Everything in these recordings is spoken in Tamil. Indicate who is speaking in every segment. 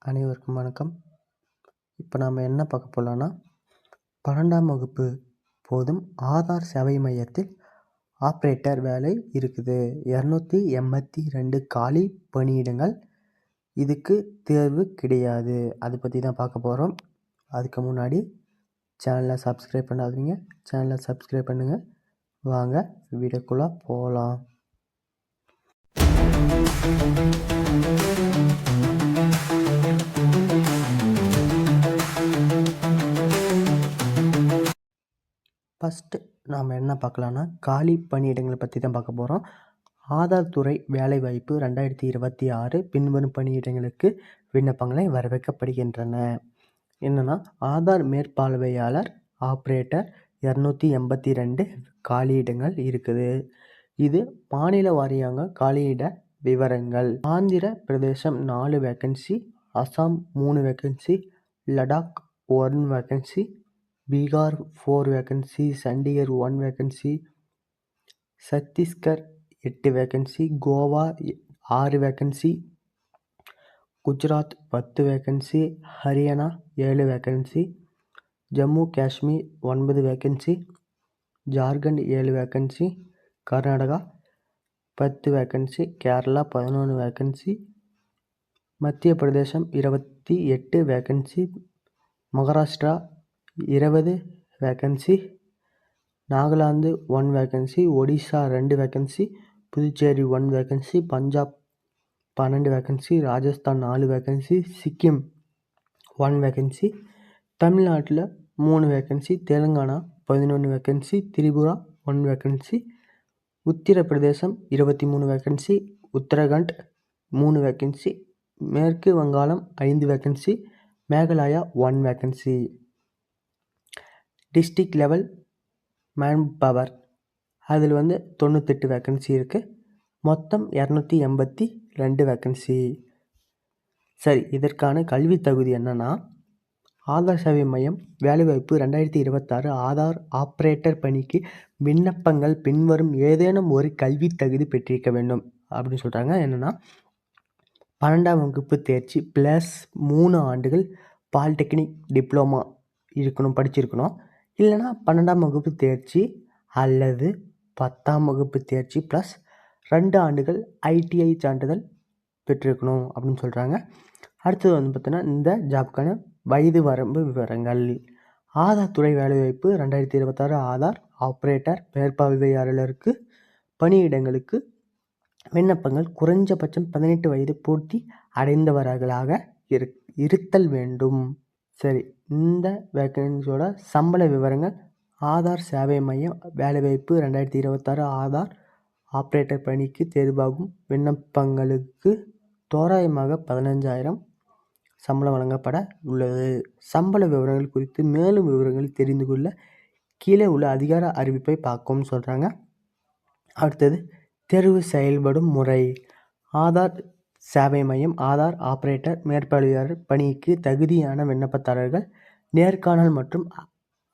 Speaker 1: அனைவருக்கும் வணக்கம். இப்போ நாம் என்ன பார்க்க போகலான்னா, 12ஆம் வகுப்பு போதும் ஆதார் சேவை மையத்தில் ஆப்ரேட்டர் வேலை இருக்குது. 282 காலி பணியிடங்கள். இதுக்கு தேர்வு கிடையாது. அதை பற்றி தான் பார்க்க போகிறோம். அதுக்கு முன்னாடி சேனலை சப்ஸ்கிரைப் பண்ணாதீங்க. சேனலை சப்ஸ்கிரைப் பண்ணுங்கள். வாங்க வீடியோக்குள்ளே போகலாம். ஃபஸ்ட்டு நாம் என்ன பார்க்கலான்னா, காலி பணியிடங்களை பற்றி தான் பார்க்க போகிறோம். ஆதார் துறை வேலைவாய்ப்பு 2026 பின்வரும் பணியிடங்களுக்கு விண்ணப்பங்களை வரவேற்கப்படுகின்றன. என்னென்னா, ஆதார் மேற்பார்வையாளர் ஆப்ரேட்டர் 282 காலியிடங்கள் இருக்குது. இது மாநில வாரியாக காலியிட விவரங்கள். ஆந்திர பிரதேசம் 4 vacancy, Assam 3 vacancy, Ladakh 1 vacancy, Bihar 4 vacancy, Chandigarh 1 vacancy, Chhattisgarh 8 vacancy, Goa 6 vacancy, Gujarat 10 vacancy, Haryana 7 vacancy, Jammu Kashmir 9 vacancy, Jharkhand 7 vacancy, Karnataka 10 vacancy, Kerala 11 vacancy, மத்திய பிரதேசம் 28 vacancy, Maharashtra 20 vacancy, Nagaland 1 vacancy, Odisha 2 vacancy, Puducherry 1 vacancy, Punjab 12 vacancy, Rajasthan 4 vacancy, Sikkim 1 vacancy, தமிழ்நாட்டில் 3 vacancy, Telangana 11 vacancy, Tripura 1 vacancy, Uttar Pradesh 23 vacancy, Uttarakhand 3 vacancy, மேற்கு வங்காளம் 5 vacancy, Meghalaya 1 vacancy. District level man power அதில் 98 வேக்கன்சி இருக்குது. மொத்தம் 282 வேக்கன்சி. சரி, இதற்கான கல்வி தகுதி என்னென்னா, ஆதார் சேவை மையம் வேலைவாய்ப்பு 2026 ஆதார் ஆப்ரேட்டர் பணிக்கு விண்ணப்பங்கள் பின்வரும் ஏதேனும் ஒரு கல்வி தகுதி பெற்றிருக்க வேண்டும் அப்படின்னு சொல்கிறாங்க. என்னென்னா, 12ஆம் வகுப்பு தேர்ச்சி ப்ளஸ் 3 ஆண்டுகள் பாலிடெக்னிக் டிப்ளமா படிச்சிருக்கணும். இல்லைனா 12ஆம் வகுப்பு தேர்ச்சி அல்லது 10ஆம் வகுப்பு தேர்ச்சி ப்ளஸ் 2 ஆண்டுகள் ஐடிஐ சான்றிதழ் பெற்றிருக்கணும் அப்படின்னு சொல்கிறாங்க. அடுத்தது பார்த்தீங்கன்னா, இந்த ஜாப்க்கான வயது வரம்பு விவரங்கள். ஆதார் துறை வேலைவாய்ப்பு 2026 ஆதார் ஆப்ரேட்டர் மேற்பார்வையாளருக்கு பணியிடங்களுக்கு விண்ணப்பங்கள் குறைஞ்சபட்சம் 18 வயது பூர்த்தி அடைந்தவர்களாக இருத்தல் வேண்டும். சரி, இந்த வேக்கன்சியோட சம்பள விவரங்கள். ஆதார் சேவை மையம் வேலைவாய்ப்பு 2026 ஆதார் ஆப்ரேட்டர் பணிக்கு தேர்வாகும் விண்ணப்பங்களுக்கு தோராயமாக 15,000 சம்பளம் வழங்கப்பட உள்ளது. சம்பள விவரங்கள் குறித்து மேலும் விவரங்கள் தெரிந்து கொள்ள கீழே உள்ள அதிகார அறிவிப்பை பார்க்கவும் சொல்கிறாங்க. அடுத்தது தேர்வு செயல்படும் முறை. ஆதார் சேவை மையம் ஆதார் ஆப்ரேட்டர் மேற்பார்வையாளர் பணிக்கு தகுதியான விண்ணப்பதாரர்கள் நேர்காணல் மற்றும்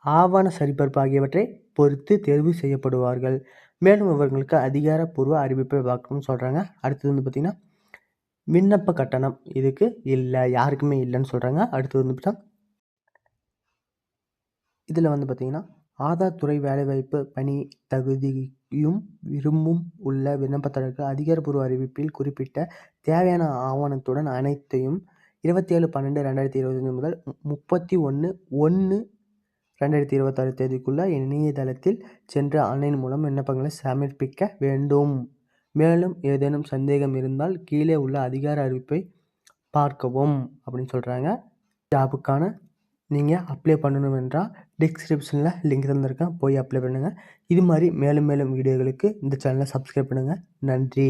Speaker 1: ஆவண சரிபார்ப்பு ஆகியவற்றை பொறுத்து தேர்வு செய்யப்படுவார்கள். மேலும் விவரங்களுக்கு அதிகாரப்பூர்வ அறிவிப்பை பார்க்கணும்னு சொல்கிறாங்க. அடுத்தது பார்த்திங்கன்னா, விண்ணப்ப கட்டணம் இதுக்கு இல்லை, யாருக்குமே இல்லைன்னு சொல்கிறாங்க. அடுத்தது பார்த்தா, இதில் பார்த்திங்கன்னா, ஆதார் துறை வேலைவாய்ப்பு பணி தகுதியும் விரும்பும் உள்ள விண்ணப்பதாரர்கள் அதிகாரப்பூர்வ அறிவிப்பில் குறிப்பிட்ட தேவையான ஆவணத்துடன் அனைத்தையும் 27/12/2025 முதல் 31/1/2026 தேதிக்குள்ள இணையதளத்தில் சென்று ஆன்லைன் மூலம் விண்ணப்பங்களை சமர்ப்பிக்க வேண்டும். மேலும் ஏதேனும் சந்தேகம் இருந்தால் கீழே உள்ள அதிகார அறிவிப்பை பார்க்கவும் அப்படின்னு சொல்கிறாங்க. ஜாபுக்கான நீங்கள் அப்ளை பண்ணணும் என்றால் டிஸ்கிரிப்ஷனில் லிங்க் தந்திருக்கேன், போய் அப்ளை பண்ணுங்கள். இது மாதிரி மேலும் வீடியோகளுக்கு இந்த சேனலை சப்ஸ்கிரைப் பண்ணுங்கள். நன்றி.